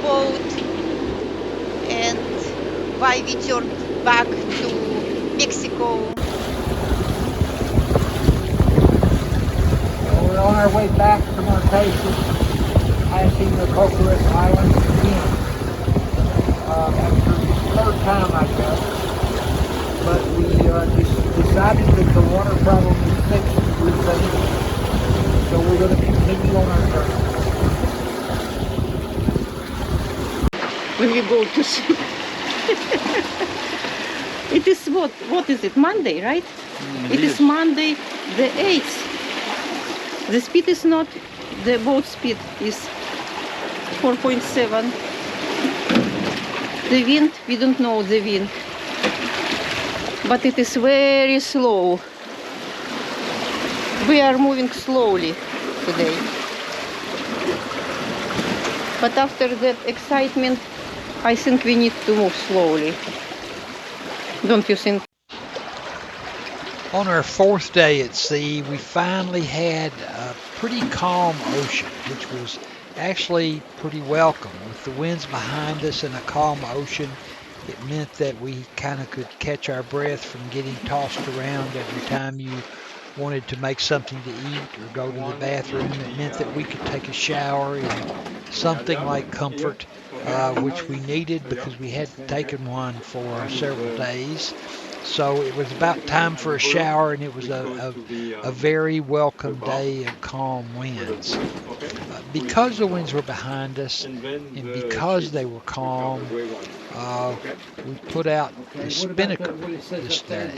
boat and why we turned back to Mexico. Well, we're on our way back to Marquesas, passing the Coconut Islands again. After the third time, I guess. But we decided that the water problem is fixed with things, so we're going to continue on our journey. When we go to see. It is what is it, Monday, right? It is Monday the 8th. The speed is not, the boat speed is 4.7. The wind, we don't know the wind, but it is very slow. We are moving slowly today. But after that excitement, I think we need to move slowly. Don't you think? On our fourth day at sea, we finally had a pretty calm ocean, which was actually pretty welcome. With the winds behind us and a calm ocean, it meant that we kind of could catch our breath from getting tossed around every time you wanted to make something to eat or go to the bathroom. It meant that we could take a shower in something like comfort, which we needed because we hadn't taken one for several days. So it was about time for a shower, and it was a very welcome day of calm winds. Because the winds were behind us and because they were calm, uh, we put out the spinnaker this day.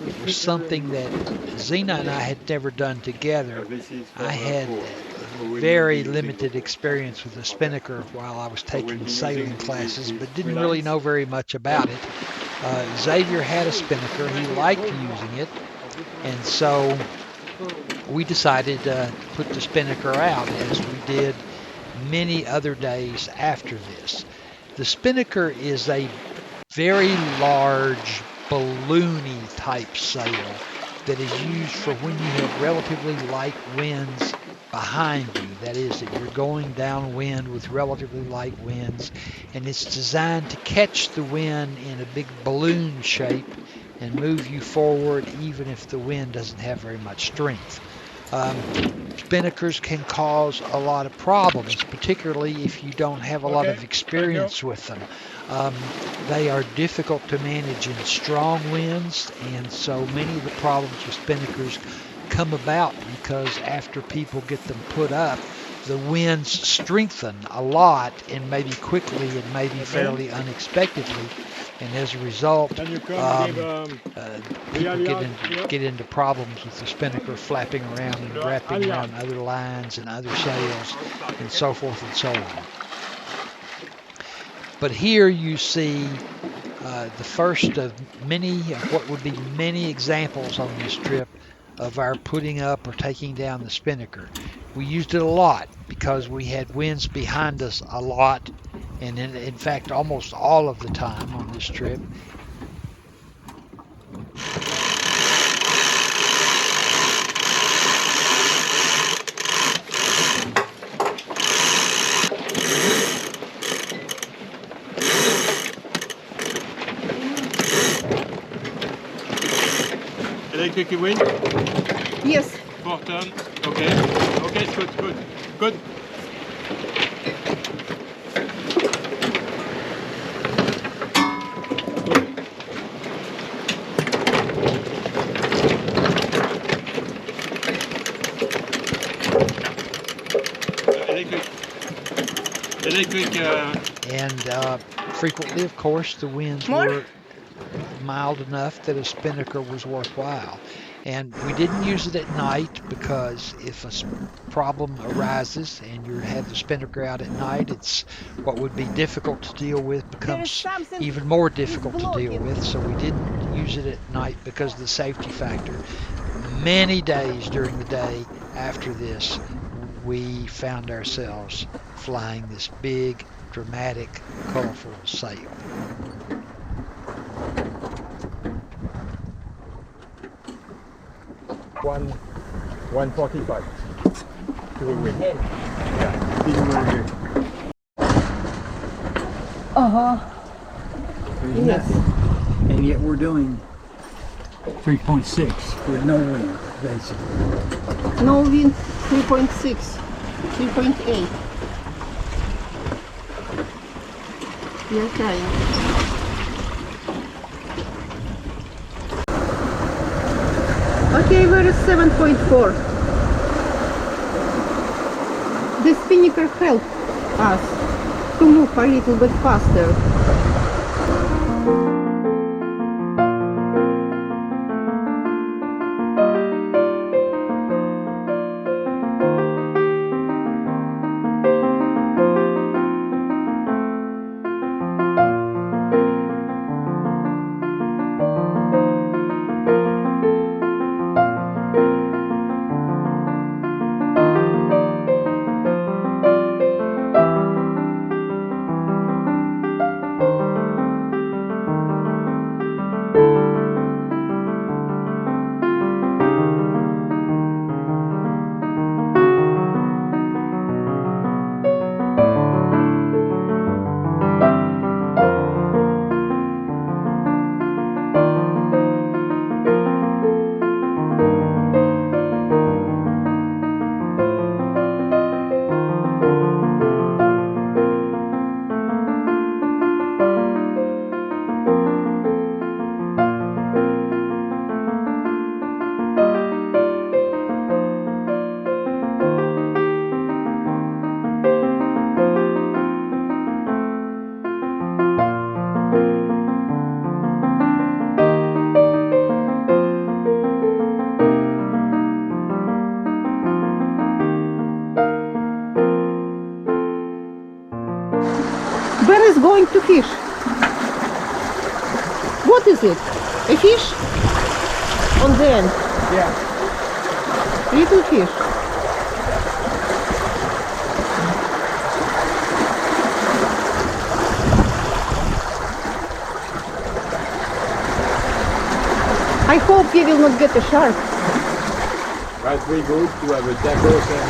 It was something that Zena and I had never done together. I had very limited experience with the spinnaker while I was taking sailing classes, but didn't really know very much about it. Xavier had a spinnaker. He liked using it, and so we decided to put the spinnaker out as we did many other days after this. The spinnaker is a very large balloony type sail that is used for when you have relatively light winds behind you. That is, that you're going downwind with relatively light winds, and it's designed to catch the wind in a big balloon shape and move you forward even if the wind doesn't have very much strength. Spinnakers can cause a lot of problems, particularly if you don't have a lot of experience with them. They are difficult to manage in strong winds, and so many of the problems with spinnakers come about because after people get them put up, the winds strengthen a lot and maybe quickly and maybe fairly unexpectedly. And as a result, people get into problems with the spinnaker flapping around and wrapping around other lines and other sails and so forth and so on. But here you see the first of many of what would be many examples on this trip of our putting up or taking down the spinnaker. We used it a lot because we had winds behind us a lot, and in fact almost all of the time on this trip. Electric wind? Yes. 4 turn. Okay. Okay, it's good, good. Good. Electric. And frequently, of course, the winds were mild enough that a spinnaker was worthwhile. And we didn't use it at night because if a problem arises and you have the spinnaker out at night, it's what would be difficult to deal with becomes even more difficult to deal with. So we didn't use it at night because of the safety factor. Many days during the day after this, we found ourselves flying this big, dramatic, colorful sail. One 145 to the wind. Yeah, There's Yes. nothing. And yet we're doing 3.6 with no wind, basically. No wind, 3.6, 3.8. We are trying. Okay, where is 7.4? The spinnaker helped us to move a little bit faster. Ben is going to fish. What is it? A fish? On the end. Yeah. Little fish. I hope we will not get a shark. That's very good to have a tacos and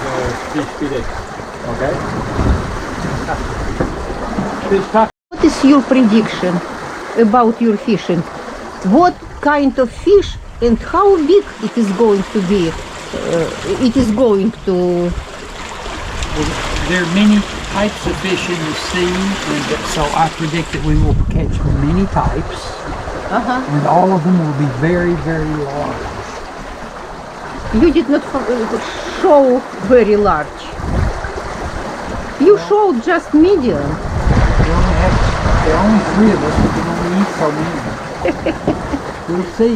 fish fillet. Okay? Fish taco. What is your prediction about your fishing? What kind of fish and how big it is going to be? It is going to. There are many types of fish in the sea, and so I predict that we will catch many types, and all of them will be very, very large. You did not show very large. You showed just medium. There are only 3 of us, we can only eat so many. We'll see.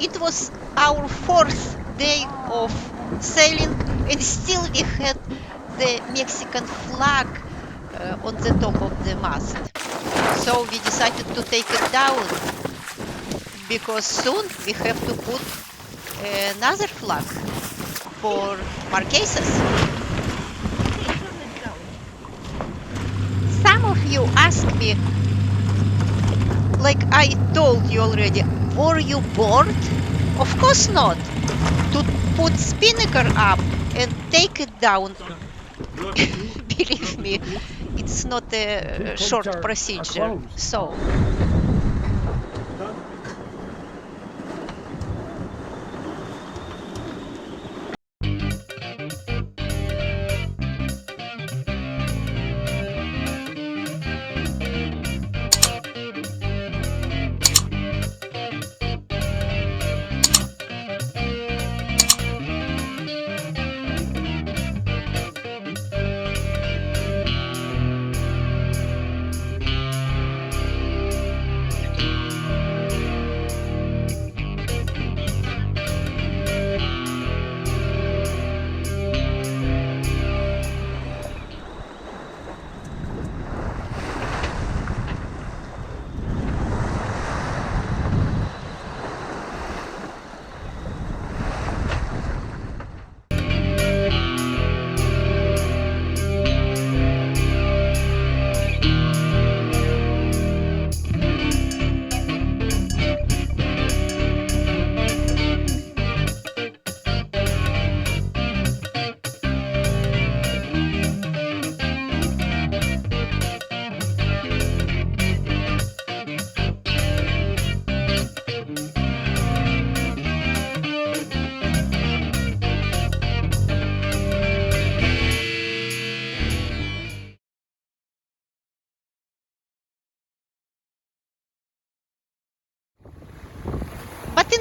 It was our 4th day of sailing, and still we had the Mexican flag on the top of the mast. So we decided to take it down because soon we have to put another flag for Marquesas. Some of you ask me, like I told you already, were you bored? Of course not. To put spinnaker up and take it down, believe me, it's not a short procedure. So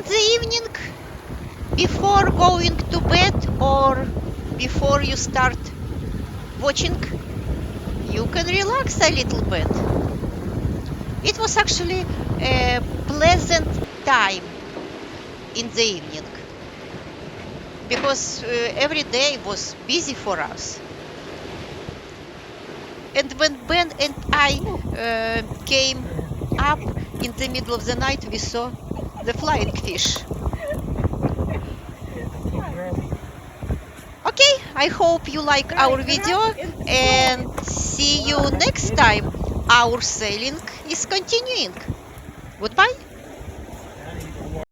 the evening, before going to bed or before you start watching, you can relax a little bit. It was actually a pleasant time in the evening because every day was busy for us. And when Ben and I came up in the middle of the night, we saw the flying fish. Okay, I hope you like our video and see you next time. Our sailing is continuing. Goodbye.